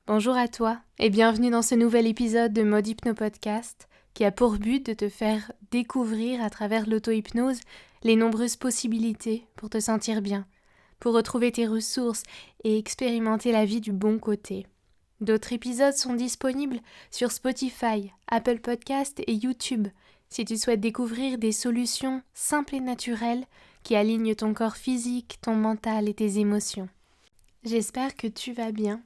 Bonjour à toi et bienvenue dans ce nouvel épisode de Mode Hypno Podcast qui a pour but de te faire découvrir à travers l'auto-hypnose les nombreuses possibilités pour te sentir bien, pour retrouver tes ressources et expérimenter la vie du bon côté. D'autres épisodes sont disponibles sur Spotify, Apple Podcast et YouTube si tu souhaites découvrir des solutions simples et naturelles qui alignent ton corps physique, ton mental et tes émotions. J'espère que tu vas bien.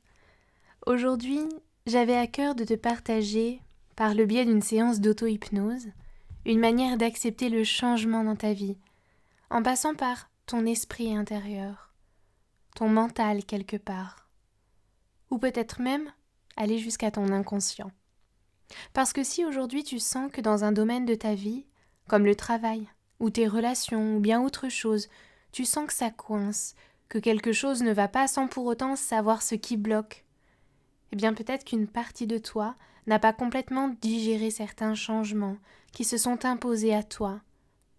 Aujourd'hui, j'avais à cœur de te partager, par le biais d'une séance d'auto-hypnose, une manière d'accepter le changement dans ta vie, en passant par ton esprit intérieur, ton mental quelque part, ou peut-être même aller jusqu'à ton inconscient. Parce que si aujourd'hui tu sens que dans un domaine de ta vie, comme le travail, ou tes relations, ou bien autre chose, tu sens que ça coince, que quelque chose ne va pas sans pour autant savoir ce qui bloque, eh bien peut-être qu'une partie de toi n'a pas complètement digéré certains changements qui se sont imposés à toi,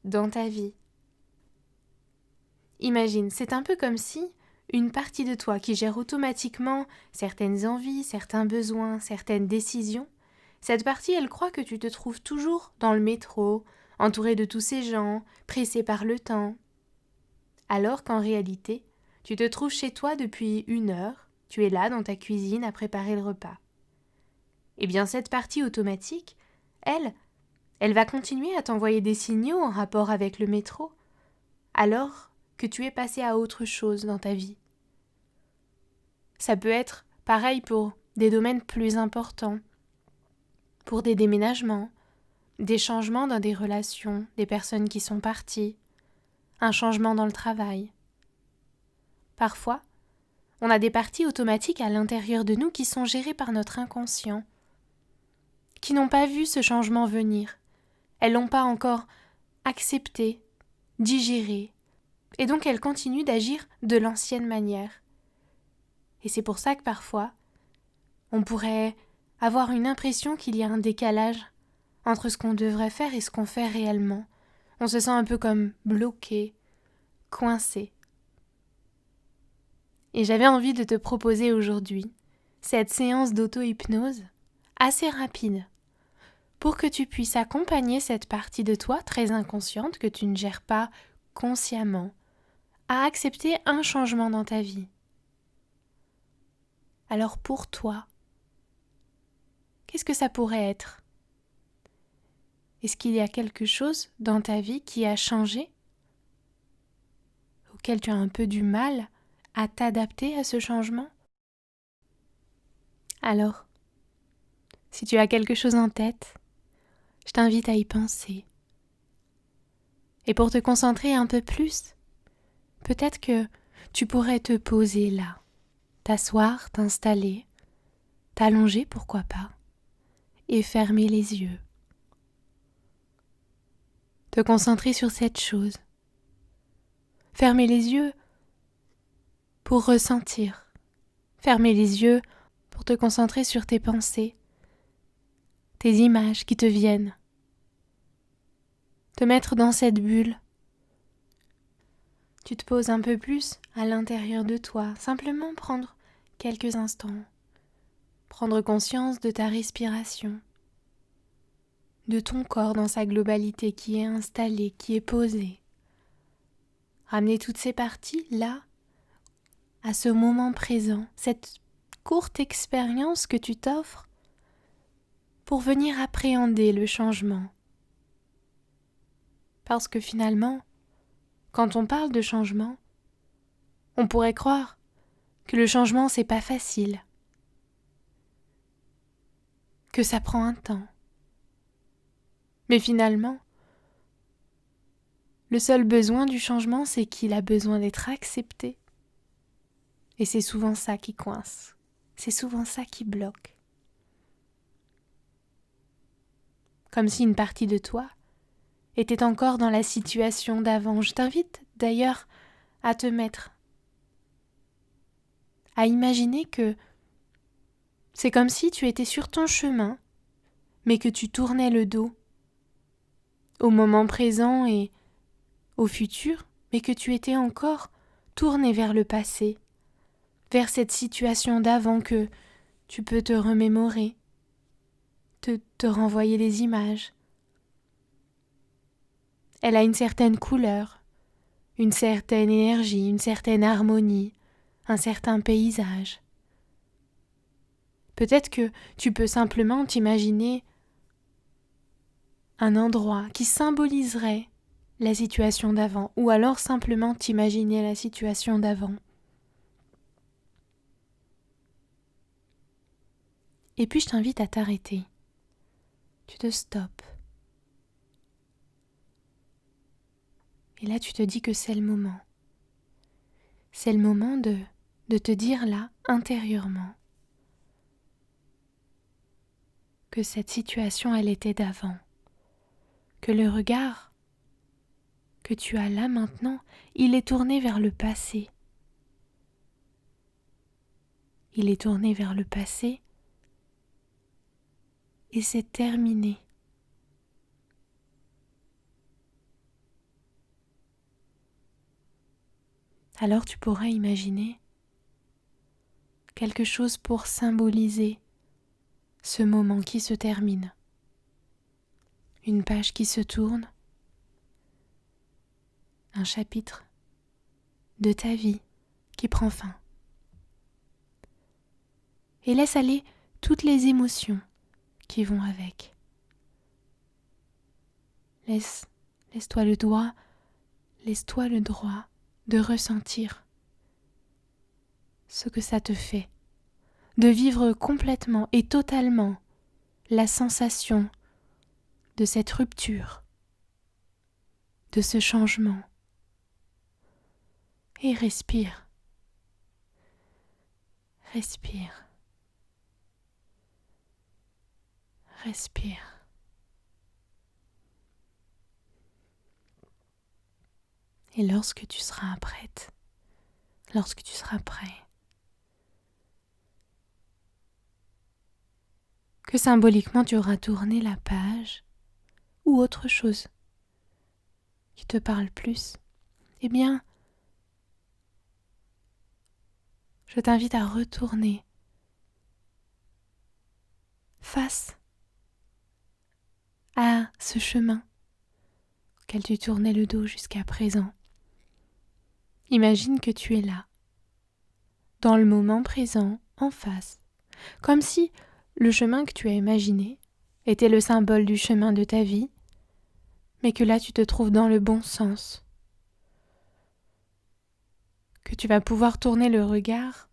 dans ta vie. Imagine, c'est un peu comme si une partie de toi qui gère automatiquement certaines envies, certains besoins, certaines décisions, cette partie, elle croit que tu te trouves toujours dans le métro, entouré de tous ces gens, pressé par le temps. Alors qu'en réalité, tu te trouves chez toi depuis 1 heure, tu es là dans ta cuisine à préparer le repas. Eh bien cette partie automatique, elle va continuer à t'envoyer des signaux en rapport avec le métro, alors que tu es passé à autre chose dans ta vie. Ça peut être pareil pour des domaines plus importants, pour des déménagements, des changements dans des relations, des personnes qui sont parties, un changement dans le travail. Parfois, on a des parties automatiques à l'intérieur de nous qui sont gérées par notre inconscient, qui n'ont pas vu ce changement venir. Elles l'ont pas encore accepté, digéré, et donc elles continuent d'agir de l'ancienne manière. Et c'est pour ça que parfois, on pourrait avoir une impression qu'il y a un décalage entre ce qu'on devrait faire et ce qu'on fait réellement. On se sent un peu comme bloqué, coincé. Et j'avais envie de te proposer aujourd'hui cette séance d'auto-hypnose assez rapide pour que tu puisses accompagner cette partie de toi très inconsciente que tu ne gères pas consciemment à accepter un changement dans ta vie. Alors pour toi, qu'est-ce que ça pourrait être ? Est-ce qu'il y a quelque chose dans ta vie qui a changé, auquel tu as un peu du mal à t'adapter à ce changement ? Alors, si tu as quelque chose en tête, je t'invite à y penser. Et pour te concentrer un peu plus, peut-être que tu pourrais te poser là, t'asseoir, t'installer, t'allonger pourquoi pas, et fermer les yeux. Te concentrer sur cette chose. Fermer les yeux pour ressentir. Fermer les yeux pour te concentrer sur tes pensées, tes images qui te viennent. Te mettre dans cette bulle. Tu te poses un peu plus à l'intérieur de toi, simplement prendre quelques instants. Prendre conscience de ta respiration, de ton corps dans sa globalité qui est installé, qui est posé. Ramener toutes ces parties là, à ce moment présent, cette courte expérience que tu t'offres pour venir appréhender le changement. Parce que finalement, quand on parle de changement, on pourrait croire que le changement c'est pas facile, que ça prend un temps. Mais finalement, le seul besoin du changement, c'est qu'il a besoin d'être accepté. Et c'est souvent ça qui coince. C'est souvent ça qui bloque. Comme si une partie de toi était encore dans la situation d'avant. Je t'invite d'ailleurs à te mettre, à imaginer que c'est comme si tu étais sur ton chemin, mais que tu tournais le dos au moment présent et au futur, mais que tu étais encore tourné vers le passé, vers cette situation d'avant que tu peux te remémorer, te renvoyer les images. Elle a une certaine couleur, une certaine énergie, une certaine harmonie, un certain paysage. Peut-être que tu peux simplement t'imaginer un endroit qui symboliserait la situation d'avant, ou alors simplement t'imaginer la situation d'avant. Et puis je t'invite à t'arrêter. Tu te stoppes. Et là tu te dis que c'est le moment. C'est le moment de te dire là, intérieurement, que cette situation, elle était d'avant. Que le regard que tu as là maintenant, il est tourné vers le passé. Il est tourné vers le passé et c'est terminé. Alors tu pourras imaginer quelque chose pour symboliser ce moment qui se termine. Une page qui se tourne, un chapitre de ta vie qui prend fin. Et laisse aller toutes les émotions qui vont avec. Laisse-toi le droit de ressentir ce que ça te fait, de vivre complètement et totalement la sensation de cette rupture, de ce changement. Et respire. Respire. Respire. Et lorsque tu seras prête, lorsque tu seras prêt, que symboliquement tu auras tourné la page ou autre chose qui te parle plus, eh bien, je t'invite à retourner face à ce chemin auquel tu tournais le dos jusqu'à présent. Imagine que tu es là, dans le moment présent, en face, comme si le chemin que tu as imaginé était le symbole du chemin de ta vie, mais que là tu te trouves dans le bon sens, que tu vas pouvoir tourner le regard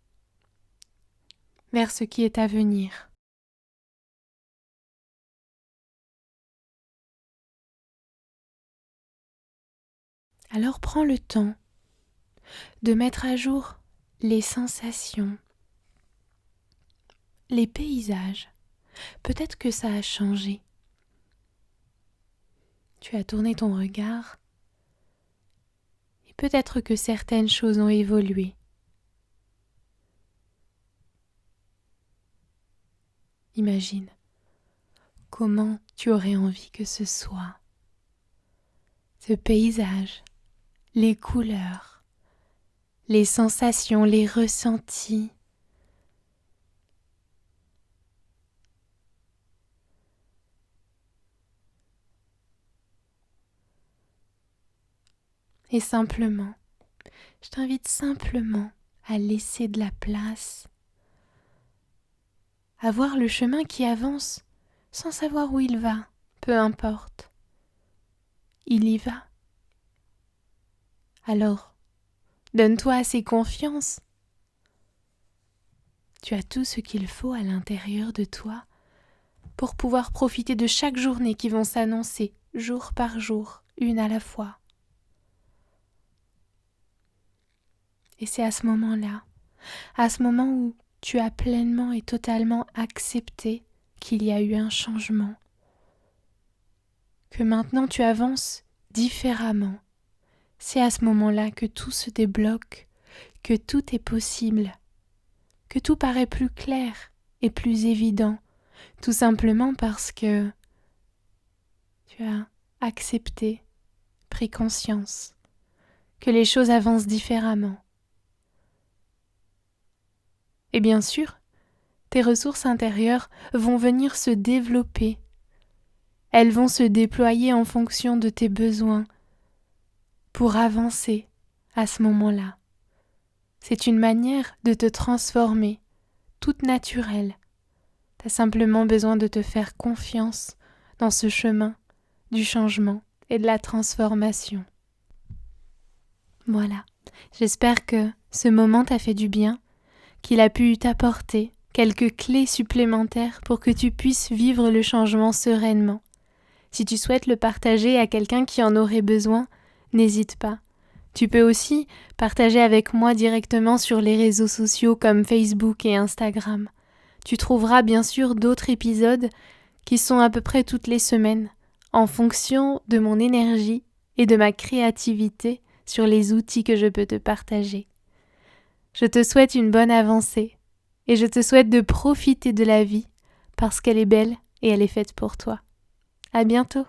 vers ce qui est à venir. Alors prends le temps de mettre à jour les sensations, les paysages. Peut-être que ça a changé. Tu as tourné ton regard et peut-être que certaines choses ont évolué. Imagine comment tu aurais envie que ce soit. Ce paysage, les couleurs, les sensations, les ressentis. Et simplement, je t'invite simplement à laisser de la place, à voir le chemin qui avance sans savoir où il va, peu importe. Il y va. Alors, donne-toi assez confiance. Tu as tout ce qu'il faut à l'intérieur de toi pour pouvoir profiter de chaque journée qui vont s'annoncer jour par jour, une à la fois. Et c'est à ce moment-là, à ce moment où tu as pleinement et totalement accepté qu'il y a eu un changement, que maintenant tu avances différemment. C'est à ce moment-là que tout se débloque, que tout est possible, que tout paraît plus clair et plus évident, tout simplement parce que tu as accepté, pris conscience, que les choses avancent différemment. Et bien sûr, tes ressources intérieures vont venir se développer. Elles vont se déployer en fonction de tes besoins pour avancer à ce moment-là. C'est une manière de te transformer, toute naturelle. Tu as simplement besoin de te faire confiance dans ce chemin du changement et de la transformation. Voilà, j'espère que ce moment t'a fait du bien, qu'il a pu t'apporter quelques clés supplémentaires pour que tu puisses vivre le changement sereinement. Si tu souhaites le partager à quelqu'un qui en aurait besoin, n'hésite pas. Tu peux aussi partager avec moi directement sur les réseaux sociaux comme Facebook et Instagram. Tu trouveras bien sûr d'autres épisodes qui sont à peu près toutes les semaines, en fonction de mon énergie et de ma créativité sur les outils que je peux te partager. Je te souhaite une bonne avancée et je te souhaite de profiter de la vie parce qu'elle est belle et elle est faite pour toi. À bientôt.